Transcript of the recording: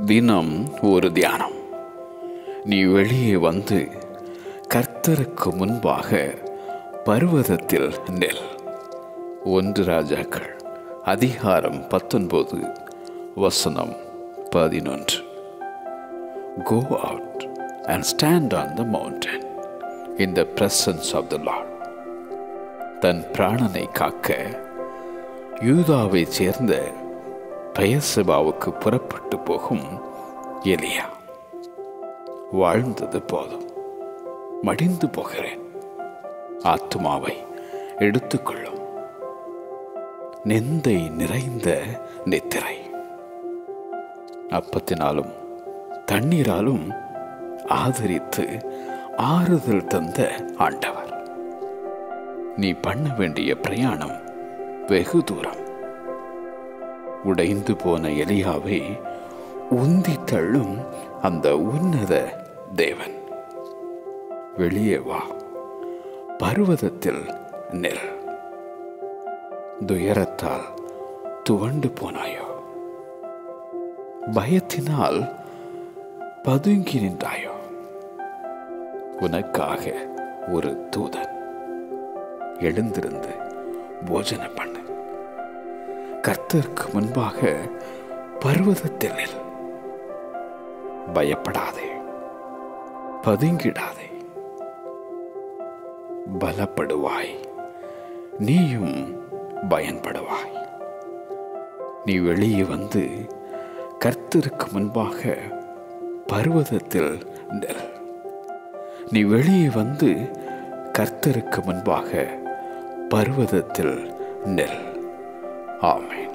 தினம் ஒரு தியானம். நீ வெளியே வந்து கர்த்தருக்கு முன்பாக பர்வதத்தில் நெல். 1 ராஜாக்கள் அதிகாரம் 19 வசனம் 11. Go out and stand on the mountain in the presence of the Lord. தன் பிராணனை காக்க யூதாவை சேர்ந்த பெயர்செபாவுக்கு புறப்பட்டு போகும் எலியா. வாழ்ந்தது போதும், மடிந்து போகிறேன், ஆத்துமாவை எடுத்துக்கொள்ளும். நிந்தை நிறைந்த நித்திரை. அப்பத்தினாலும் தண்ணீராலும் ஆதரித்து ஆறுதல் தந்த ஆண்டவர். நீ பண்ண வேண்டிய பிரயாணம் வெகு தூரம். உடைந்து போன எலியாவை உந்தி தள்ளும் அந்த உன்னத தேவன். வெளியே வா, பர்வதத்தில் நெல். துயரத்தால் துவண்டு போனாயோ? பயத்தினால் பதுங்கி நின்றாயோ? உனக்காக ஒரு தூதன். எழுந்திருந்து போஜனம் பண்ணு. கர்த்தருக்கு முன்பாக பர்வதத்தில் நெல். பயப்படாதே, பதுங்கிடாதே. பலப்படுவாய், நீயும் பயன்படுவாய். நீ வெளியே வந்து கர்த்தருக்கு முன்பாக பர்வதத்தில் நெல். நீ வெளியே வந்து கர்த்தருக்கு முன்பாக பர்வதத்தில் நெல். ஆமென்.